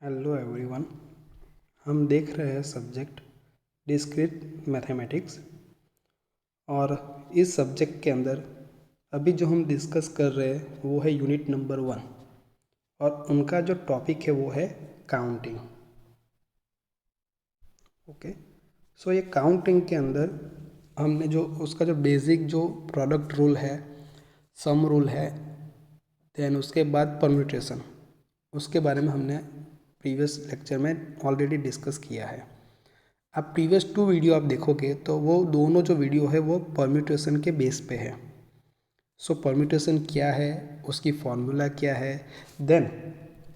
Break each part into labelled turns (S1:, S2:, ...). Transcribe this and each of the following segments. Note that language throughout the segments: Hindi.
S1: Hello everyone. हम देख रहे हैं सब्जेक्ट डिस्क्रीट मैथमेटिक्स और इस सब्जेक्ट के अंदर अभी जो हम डिस्कस कर रहे हैं वो है यूनिट नंबर 1 और उनका जो टॉपिक है वो है काउंटिंग। ओके, सो ये काउंटिंग के अंदर हमने जो उसका जो बेसिक जो प्रोडक्ट रूल है, सम रूल है, देन उसके बाद परम्यूटेशन, उसके बारे में हमने प्रीवियस लेक्चर में ऑलरेडी डिस्कस किया है। आप प्रीवियस 2 वीडियो आप देखोगे तो वो दोनों जो वीडियो है वो परम्यूटेशन के बेस पे है। सो परम्यूटेशन क्या है, उसकी फॉर्मूला क्या है, देन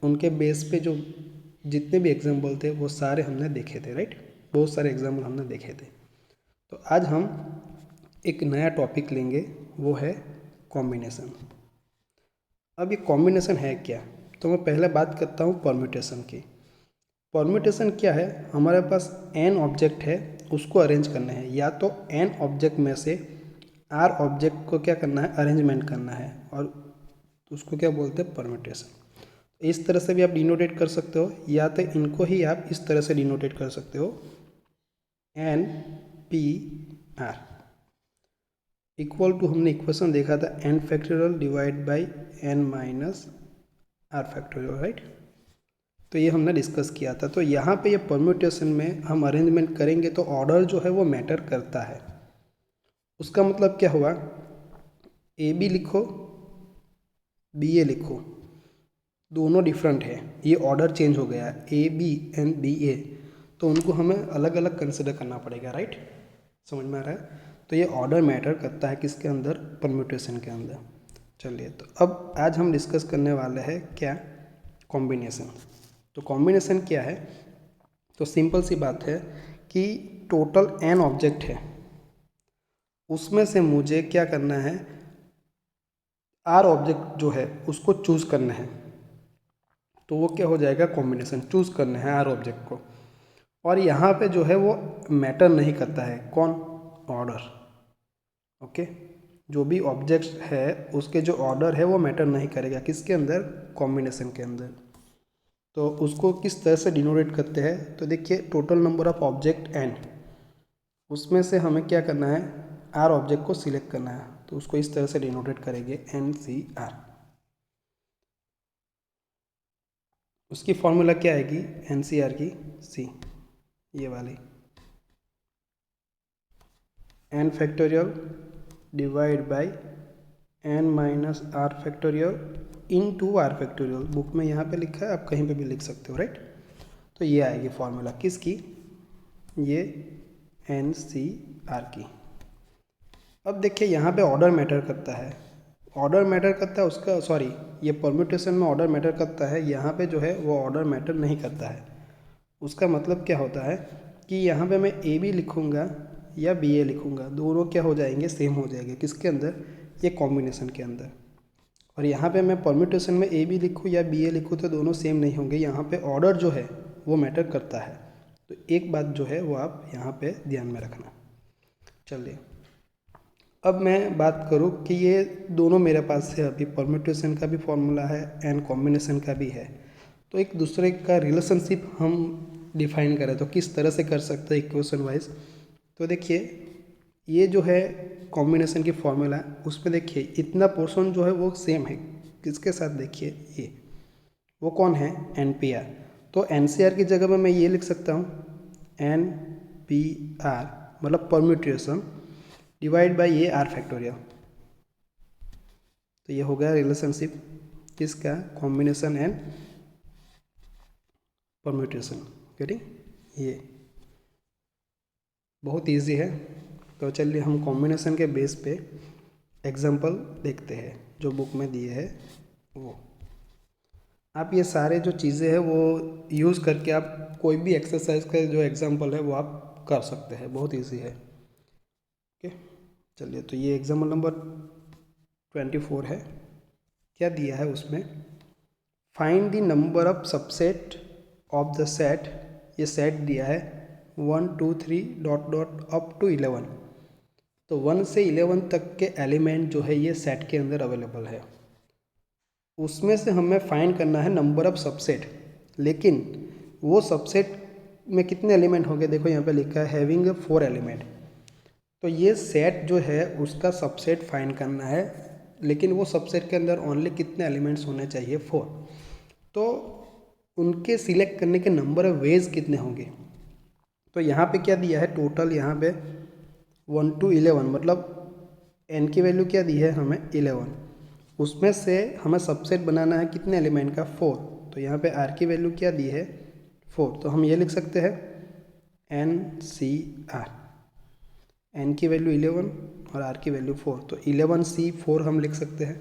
S1: उनके बेस पे जो जितने भी एग्जाम्पल थे वो सारे हमने देखे थे, राइट। बहुत सारे एग्जाम्पल हमने देखे थे। तो आज हम एक नया टॉपिक लेंगे, वो है कॉम्बिनेशन। अब ये कॉम्बिनेशन है क्या, तो मैं पहले बात करता हूँ परम्यूटेशन की। परम्यूटेशन क्या है, हमारे पास n ऑब्जेक्ट है, उसको अरेंज करना है, या तो n ऑब्जेक्ट में से r ऑब्जेक्ट को क्या करना है, अरेंजमेंट करना है, और उसको क्या बोलते हैं, परम्यूटेशन। इस तरह से भी आप डिनोटेट कर सकते हो, या तो इनको ही आप इस तरह से डिनोटेट कर सकते हो, n p r equal to, हमने इक्वेशन देखा था n factorial divide by n minus r factorial, right. तो ये हमने डिस्कस किया था। तो यहाँ पे ये परम्यूटेशन में हम अरेंजमेंट करेंगे तो ऑर्डर जो है वो मैटर करता है। उसका मतलब क्या हुआ, ए बी लिखो, बी ए लिखो, दोनों डिफरेंट है, ये ऑर्डर चेंज हो गया, ए बी एंड बी ए, तो उनको हमें अलग अलग कंसिडर करना पड़ेगा, राइट। समझ में आ रहा है। तो ये ऑर्डर मैटर करता है किसके अंदर, परम्यूटेशन के अंदर। चलिए, तो अब आज हम डिस्कस करने वाले हैं क्या, कॉम्बिनेशन। तो कॉम्बिनेशन क्या है, तो सिंपल सी बात है कि टोटल n ऑब्जेक्ट है, उसमें से मुझे क्या करना है, r ऑब्जेक्ट जो है उसको चूज़ करना है। तो वो क्या हो जाएगा, कॉम्बिनेशन। चूज़ करना है r ऑब्जेक्ट को, और यहाँ पे जो है वो मैटर नहीं करता है, कौन, ऑर्डर। ओके, जो भी ऑब्जेक्ट है उसके जो ऑर्डर है वो मैटर नहीं करेगा, किसके अंदर, कॉम्बिनेशन के अंदर। तो उसको किस तरह से डिनोटेट करते हैं, तो देखिए total number of object n, उसमें से हमें क्या करना है, r ऑब्जेक्ट को सिलेक्ट करना है, तो उसको इस तरह से डिनोटेट करेंगे NCR। उसकी फॉर्मूला क्या आएगी, NCR की C, ये वाली, n factorial divide by n minus r factorial into r factorial. Book में यहाँ पे लिखा है, आप कहीं पे भी लिख सकते हो, राइट। तो ये आएगी फॉर्मूला किसकी, ये NCR की। अब देखिए यहाँ पे ऑर्डर मैटर करता है, ऑर्डर मैटर करता है उसका, सॉरी, ये परम्यूटेशन में ऑर्डर मैटर करता है, यहाँ पे जो है वो ऑर्डर मैटर नहीं करता है। उसका मतलब क्या होता है कि यहाँ पे मैं ए बी लिखूँगा या बी ए लिखूँगा, दोनों क्या हो जाएंगे, सेम हो जाएंगे, किसके अंदर, ये कॉम्बिनेशन के अंदर। और यहाँ पे मैं परम्यूटेशन में ए बी लिखूँ या बी ए लिखूँ तो दोनों सेम नहीं होंगे, यहाँ पे ऑर्डर जो है वो मैटर करता है। तो एक बात जो है वो आप यहाँ पे ध्यान में रखना। चलिए, अब मैं बात करूँ कि ये दोनों मेरे पास है, अभी परम्यूटेशन का भी फॉर्मूला है एंड कॉम्बिनेशन का भी है, तो एक दूसरे का रिलेशनशिप हम डिफाइन करें तो किस तरह से कर सकते हैं इक्वेशन वाइज। तो देखिए, ये जो है कॉम्बिनेशन की फॉर्मूला, उस पर देखिए इतना पोर्शन जो है वो सेम है, किसके साथ, देखिए ये, वो कौन है, NPR। तो NCR की जगह में मैं ये लिख सकता हूँ NPR, मतलब परम्यूटेशन डिवाइड बाय ये R फैक्टोरियल। तो ये हो गया रिलेशनशिप किसका, कॉम्बिनेशन एंड परम्यूटेशन, गेटिंग। ये बहुत इजी है। तो चलिए हम कॉम्बिनेशन के बेस पे एग्जांपल देखते हैं जो बुक में दिए हैं। वो आप ये सारे जो चीज़ें हैं वो यूज़ करके आप कोई भी एक्सरसाइज का जो एग्जांपल है वो आप कर सकते हैं, बहुत इजी है। ओके, चलिए, तो ये एग्जाम्पल नंबर 24 है। क्या दिया है उसमें, find the number of subset of the set, ये सेट दिया है 1 2 3 डॉट डॉट अप टू 11। तो 1 से 11 तक के एलिमेंट जो है ये सेट के अंदर अवेलेबल है, उसमें से हमें फाइंड करना है नंबर ऑफ सबसेट। लेकिन वो सबसेट में कितने एलिमेंट होंगे, देखो यहाँ पे लिखा है हैविंग 4 एलिमेंट। तो ये सेट जो है उसका सबसेट फाइंड करना है, लेकिन वो सबसेट के अंदर ओनली कितने एलिमेंट्स होने चाहिए, 4। तो उनके सिलेक्ट करने के नंबर ऑफ वेज कितने होंगे। तो यहाँ पे क्या दिया है टोटल, यहाँ पे 1 to 11, मतलब n की वैल्यू क्या दी है हमें 11। उसमें से हमें सबसेट बनाना है कितने एलिमेंट का, 4। तो यहाँ पे r की वैल्यू क्या दी है 4। तो हम ये लिख सकते हैं NCR, n की वैल्यू 11 और r की वैल्यू 4। तो 11C4 हम लिख सकते हैं।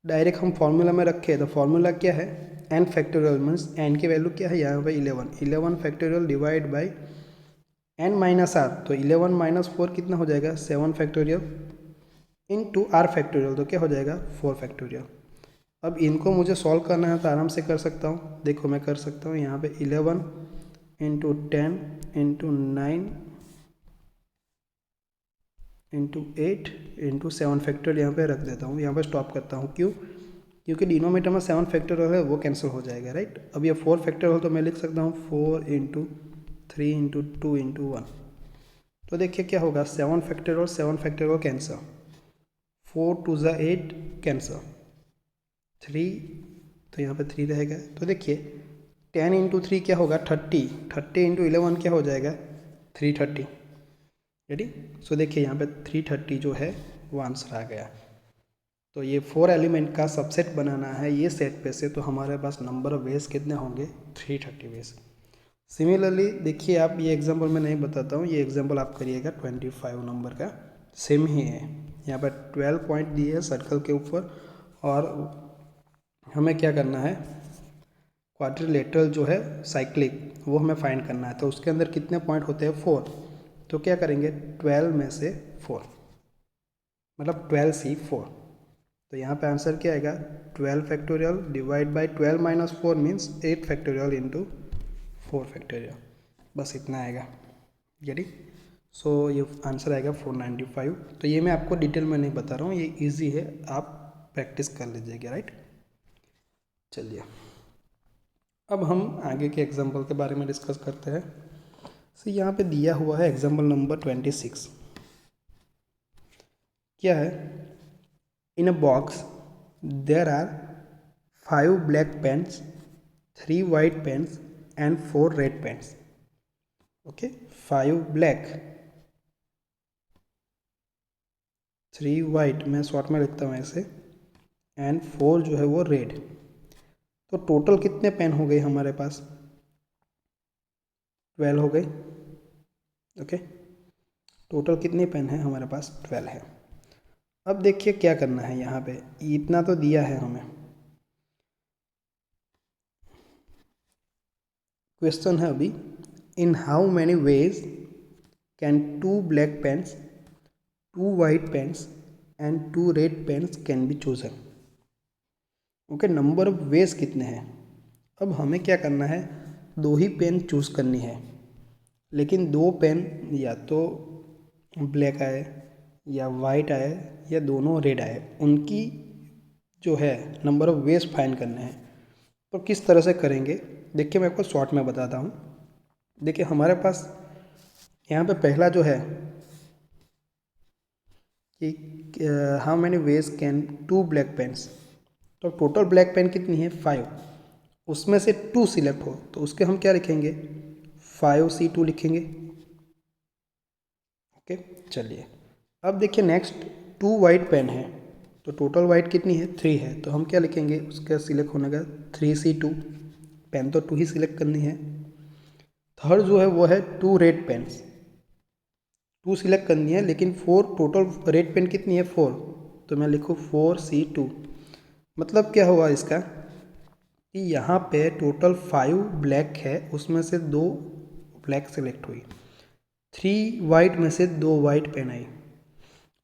S1: डायरेक्ट हम फॉर्मूला में रखें तो फॉर्मूला क्या है, n फैक्टोरियल मीन्स n की वैल्यू क्या है यहाँ पे 11 factorial divide by n minus r. तो 11 माइनस 4 कितना हो जाएगा 7 फैक्टोरियल इनटू आर फैक्टोरियल, तो क्या हो जाएगा 4 फैक्टोरियल। अब इनको मुझे सॉल्व करना है तो आराम से कर सकता हूँ। देखो मैं कर सकता हूँ यहाँ पे 11 into 10 into 9 into 8 into 7 factorial यहाँ पे रख देता हूँ, यहाँ पे स्टॉप करता हूँ। क्यों, क्योंकि डिनोमीटर में 7 फैक्टोरियल है वो कैंसिल हो जाएगा, राइट। अब ये 4 फैक्टोरियल तो मैं लिख सकता हूँ 4 इंटू 3 इंटू 2 इंटू 1। तो देखिए क्या होगा 7 फैक्टोरियल कैंसिल, 4 2 ज़ा 8 कैंसिल, 3 तो यहाँ पे 3 रहेगा। तो देखिए 10 इंटू 3 क्या होगा 30, 30 इंटू 11 क्या हो जाएगा 330, रेडी। सो देखिए यहाँ पे 330 जो है वो आंसर आ गया। तो ये 4 एलिमेंट का सबसेट बनाना है ये सेट पे से, तो हमारे पास नंबर ऑफ वेज कितने होंगे 330 वेज। सिमिलरली देखिए आप, ये एग्जांपल मैं नहीं बताता हूँ, ये एग्जांपल आप करिएगा 25 नंबर का, सेम ही है। यहाँ पर 12 पॉइंट दिए है सर्कल के ऊपर, और हमें क्या करना है क्वाड्रिलेटरल जो है साइक्लिक वो हमें फाइंड करना है। तो उसके अंदर कितने पॉइंट होते हैं 4। तो क्या करेंगे 12 में से 4, मतलब 12C4। तो यहाँ पे आंसर क्या आएगा 12 factorial divide by 12 minus 4 means 8 factorial into 4 factorial, बस इतना आएगा, गेट इट। सो ये आंसर आएगा 495। तो ये मैं आपको डिटेल में नहीं बता रहा हूँ, ये इजी है, आप प्रैक्टिस कर लीजिएगा, राइट। चलिए अब हम आगे के एग्जाम्पल के बारे में डिस्कस करते हैं। सो यहाँ पे दिया हुआ है एग्जाम्पल नंबर 26। क्या है, in a box there are 5 black pens, 3 white pens and 4 red pens. Okay, 5 black 3 white, मैं शॉर्ट में लिखता हूँ ऐसे, एंड 4 जो है वो रेड। तो टोटल कितने पेन हो गए हमारे पास 12 हो गए। ओके, टोटल कितने पेन है हमारे पास 12 है। अब देखिए क्या करना है, यहाँ पे इतना तो दिया है हमें। क्वेश्चन है अभी, in how many ways can 2 black pens, 2 white pens and 2 red pens can be chosen. Okay, number of ways कितने हैं। अब हमें क्या करना है, 2 ही पेन चूज़ करनी है, लेकिन 2 पेन या तो ब्लैक आए या वाइट आए या दोनों रेड आए, उनकी जो है नंबर ऑफ वेज फाइंड करने हैं। तो किस तरह से करेंगे देखिए, मैं आपको शॉर्ट में बताता हूँ। देखिए हमारे पास यहाँ पे पहला जो है कि how many ways can 2 black pens, तो टोटल ब्लैक पेन कितनी है 5, उसमें से 2 सिलेक्ट हो तो उसके हम क्या लिखेंगे 5C2 लिखेंगे। ओके, चलिए अब देखिए नेक्स्ट 2 वाइट पेन है, तो टोटल वाइट कितनी है 3 है, तो हम क्या लिखेंगे उसका सिलेक्ट होने का 3C2, पेन तो 2 ही सिलेक्ट करनी है। थर्ड जो है वो है 2 रेड पेन्स, 2 सिलेक्ट करनी है लेकिन 4, टोटल रेड पेन कितनी है 4, तो मैं लिखूँ 4C2। मतलब क्या हुआ इसका कि यहाँ पे टोटल 5 ब्लैक है, उसमें से 2 ब्लैक सेलेक्ट हुई, 3 वाइट में से 2 वाइट पेन आई,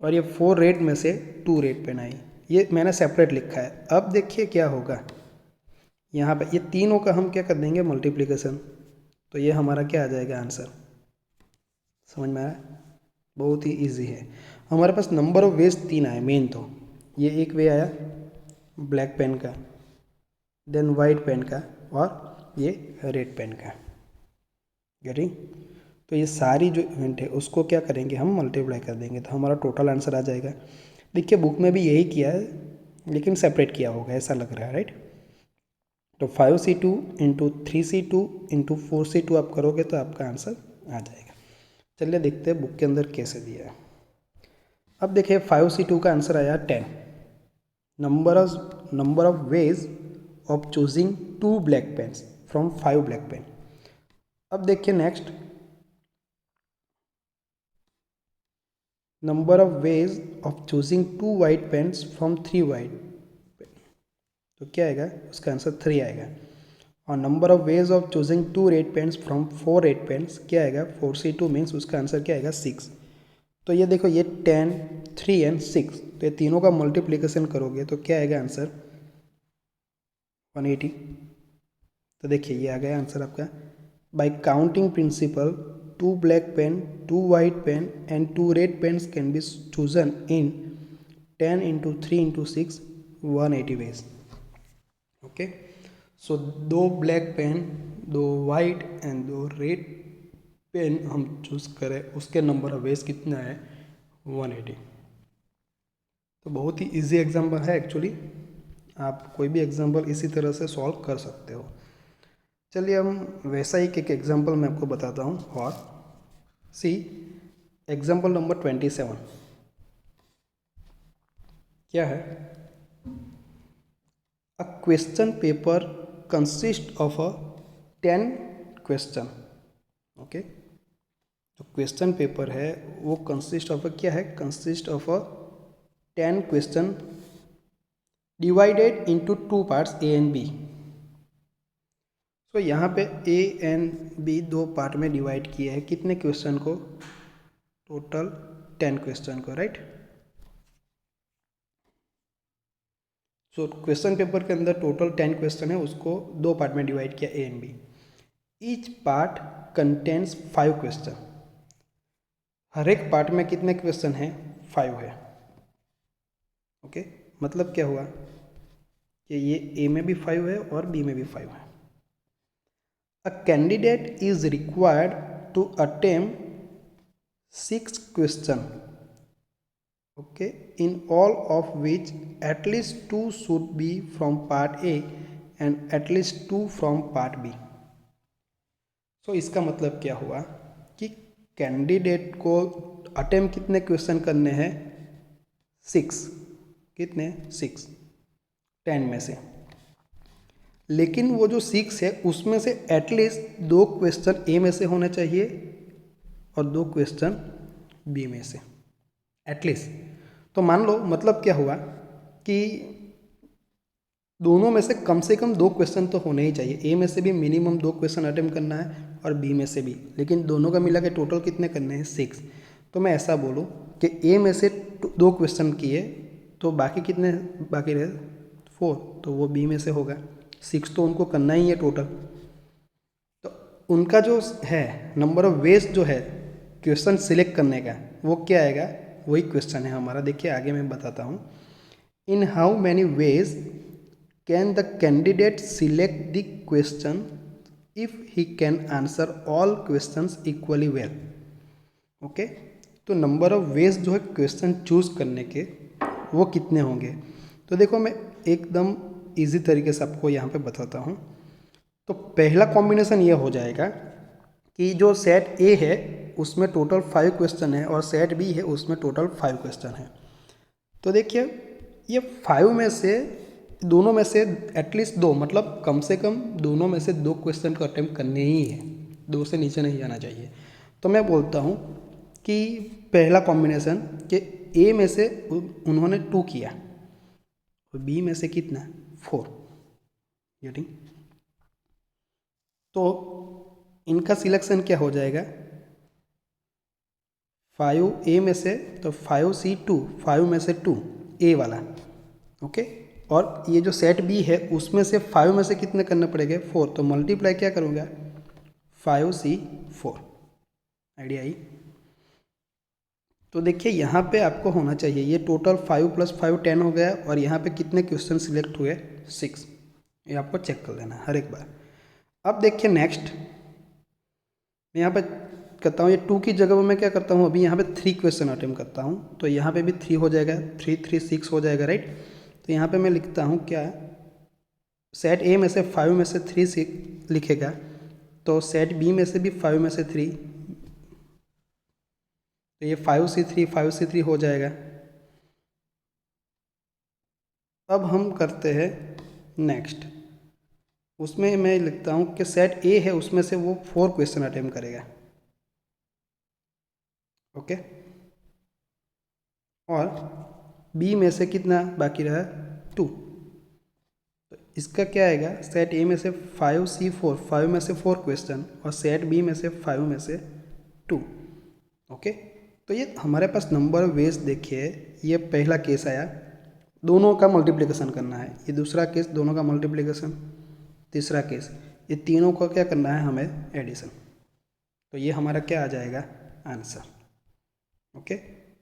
S1: और ये 4 रेड में से 2 रेड पेन आई। ये मैंने सेपरेट लिखा है। अब देखिए क्या होगा, यहाँ पे ये तीनों का हम क्या कर देंगे मल्टीप्लिकेशन, तो ये हमारा क्या आ जाएगा आंसर, समझ में आया। बहुत ही इजी है। हमारे पास नंबर ऑफ वेज 3 आए मेन, तो ये एक वे आया ब्लैक पेन का, देन वाइट पेन का और ये रेड पेन का। गेटिंग? तो ये सारी जो इवेंट है उसको क्या करेंगे, हम मल्टीप्लाई कर देंगे तो हमारा टोटल आंसर आ जाएगा। देखिए बुक में भी यही किया है लेकिन सेपरेट किया होगा ऐसा लग रहा है, राइट? तो 5C2 into 3C2 into 4C2 आप करोगे तो आपका आंसर आ जाएगा। चलिए देखते हैं बुक के अंदर कैसे दिया है। अब देखिए 5C2 का आंसर आया 10। Number of ways of choosing 2 black pens from 5 black pen. अब देखिए next, number of ways of choosing 2 white pens from 3 white pen. तो क्या आएगा, उसका आंसर 3 आएगा। और number of ways of choosing 2 red pens from 4 red pens क्या आएगा, 4C2 मीन्स उसका आंसर क्या आएगा 6। तो ये देखो ये 10, 3 एंड 6, तो ये तीनों का मल्टीप्लिकेशन करोगे तो क्या आएगा आंसर 180। तो देखिए ये आ गया आंसर आपका। By counting principle 2 black pen, 2 white pen and 2 red pens can be chosen in 10 into 3 into 6 180 ways. Okay, so 2 black pen, 2 white and 2 red pen हम चूज़ करें, उसके नंबर ऑफ वेज कितना है 180। तो बहुत ही इजी एग्जाम्पल है एक्चुअली, आप कोई भी एग्जाम्पल इसी तरह से सॉल्व कर सकते हो। चलिए हम वैसा ही एक एग्जाम्पल मैं आपको बताता हूँ। और सी एग्जाम्पल नंबर 27 क्या है, a question paper consist of a 10 question. Okay, जो क्वेश्चन पेपर है वो कंसिस्ट ऑफ क्या है, consist of a 10 question divided into 2 parts A and B. तो यहाँ पे ए एंड बी 2 पार्ट में डिवाइड किए हैं कितने क्वेश्चन को, टोटल 10 क्वेश्चन को, राइट? सो क्वेश्चन पेपर के अंदर टोटल 10 क्वेश्चन है, उसको 2 पार्ट में डिवाइड किया A and B. Each part contains 5 question. हर एक पार्ट में कितने क्वेश्चन हैं, 5 है। ओके, मतलब क्या हुआ कि ये ए में भी 5 है और बी में भी 5 है। A candidate is required to attempt 6 questions, okay, in all of which at least 2 should be from part A and at least 2 from part B. So इसका मतलब क्या हुआ कि कैंडिडेट को अटेम्प्ट कितने क्वेश्चन करने हैं, 6। कितने, 6 10 में से। लेकिन वो जो 6 है उसमें से एटलीस्ट 2 क्वेश्चन ए में से होने चाहिए और 2 क्वेश्चन बी में से, एटलीस्ट। तो मान लो मतलब क्या हुआ कि दोनों में से कम 2 क्वेश्चन तो होने ही चाहिए। ए में से भी मिनिमम 2 क्वेश्चन अटेम्प्ट करना है और बी में से भी, लेकिन दोनों का मिला के टोटल कितने करने हैं, 6। तो मैं ऐसा बोलूँ कि ए में से 2 क्वेश्चन किए तो बाकी कितने बाकी रहे, 4, तो वो बी में से होगा। 6 तो उनको करना ही है टोटल। तो उनका जो है नंबर ऑफ वेज जो है क्वेश्चन सिलेक्ट करने का, वो क्या आएगा, वही क्वेश्चन है हमारा। देखिए आगे मैं बताता हूँ। इन how many ways can the candidate select the question if he can answer all questions equally well. Okay, तो नंबर ऑफ वेज जो है क्वेश्चन चूज करने के वो कितने होंगे। तो देखो मैं एकदम इजी तरीके से आपको यहाँ पे बताता हूँ। तो पहला कॉम्बिनेशन ये हो जाएगा कि जो सेट ए है उसमें टोटल 5 क्वेश्चन है और सेट बी है उसमें टोटल 5 क्वेश्चन है। तो देखिए ये 5 में से दोनों में से एटलीस्ट 2, मतलब कम से कम दोनों में से 2 क्वेश्चन को अटेम्प्ट करने ही है, 2 से नीचे नहीं जाना चाहिए। तो मैं बोलता हूँ कि पहला कॉम्बिनेशन कि ए में से उन्होंने 2 किया और बी में से कितना, 4। गेटिंग? तो इनका सिलेक्शन क्या हो जाएगा, 5 ए में से, तो 5C2, 5 में से 2 ए वाला। ओके, और ये जो सेट बी है उसमें से 5 में से कितने करने पड़ेंगे, 4। तो मल्टीप्लाई क्या करूँगा, 5C4। Idea I? तो देखिए यहाँ पे आपको होना चाहिए ये टोटल 5 + 5 10 हो गया और यहाँ पे कितने क्वेश्चन सिलेक्ट हुए, 6। ये आपको चेक कर लेना हर एक बार। अब देखिए नेक्स्ट, मैं यहाँ पे करता हूँ ये 2 की जगह पर मैं क्या करता हूँ, अभी यहाँ पे 3 क्वेश्चन अटेम्प्ट करता हूँ, तो यहाँ पे भी 3 हो जाएगा, 3 3 6 हो जाएगा, राइट। तो यहाँ पे मैं लिखता हूँ क्या, सेट ए में से 5 में से 3 लिखेगा, तो सेट बी में से भी 5 में से 3, तो ये 5C3 हो जाएगा। अब हम करते हैं नेक्स्ट, उसमें मैं लिखता हूँ कि सेट ए है उसमें से वो 4 क्वेश्चन अटेम्प्ट करेगा, ओके। और बी में से कितना बाकी रहा, 2, तो इसका क्या आएगा, सेट ए में से 5C4, 5 में से 4 क्वेश्चन, और सेट बी में से 5 में से 2, ओके। तो ये हमारे पास नंबर वेज देखिए, ये पहला केस आया, दोनों का मल्टीप्लिकेशन करना है, ये दूसरा केस दोनों का मल्टीप्लिकेशन, तीसरा केस ये तीनों का क्या करना है हमें, एडिशन। तो ये हमारा क्या आ जाएगा, आंसर, ओके।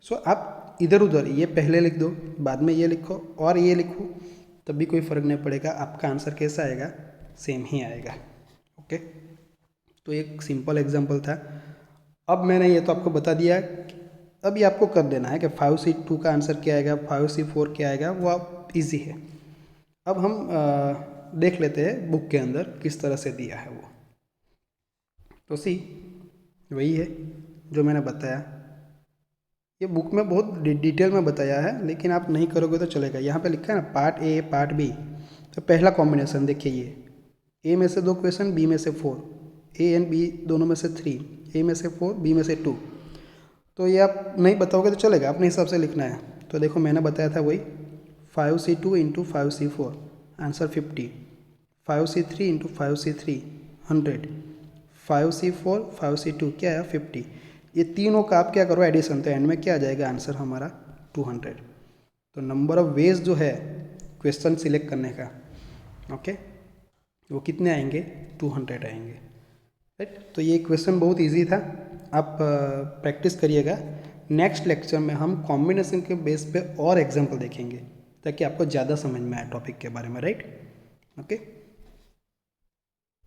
S1: सो आप इधर उधर ये पहले लिख दो, बाद में ये लिखो और ये लिखो, तब भी कोई फ़र्क नहीं पड़ेगा, आपका आंसर कैसा आएगा, सेम ही आएगा, ओके। तो एक सिंपल एग्जांपल था। अब मैंने ये तो आपको बता दिया, अभी आपको कर देना है कि 5C2 का आंसर क्या आएगा, 5C4 क्या आएगा, वो आप इजी है। अब हम देख लेते हैं बुक के अंदर किस तरह से दिया है वो। तो सी वही है जो मैंने बताया, ये बुक में बहुत डिटेल में बताया है, लेकिन आप नहीं करोगे तो चलेगा। यहाँ पे लिखा है ना पार्ट ए पार्ट बी, तो पहला कॉम्बिनेशन देखिए, ये ए में से 2 क्वेश्चन, बी में से 4, ए एंड बी दोनों में से 3, ए में से 4, बी में से 2। तो ये आप नहीं बताओगे तो चलेगा, अपने हिसाब से लिखना है। तो देखो मैंने बताया था वही, 5C2 into 5C4 answer 50, 5C3 into 5C3 100, 5C4 5C2 क्या है 50। ये तीनों का आप क्या करो एडिशन, तो एंड में क्या आ जाएगा आंसर हमारा 200। तो नंबर ऑफ वेज जो है क्वेश्चन सिलेक्ट करने का, ओके, वो कितने आएंगे, 200 आएंगे, राइट। तो ये क्वेश्चन बहुत इजी था, आप प्रैक्टिस करिएगा। नेक्स्ट लेक्चर में हम कॉम्बिनेशन के बेस पे और एग्जाम्पल देखेंगे, ताकि आपको ज़्यादा समझ में आए टॉपिक के बारे में, राइट, ओके।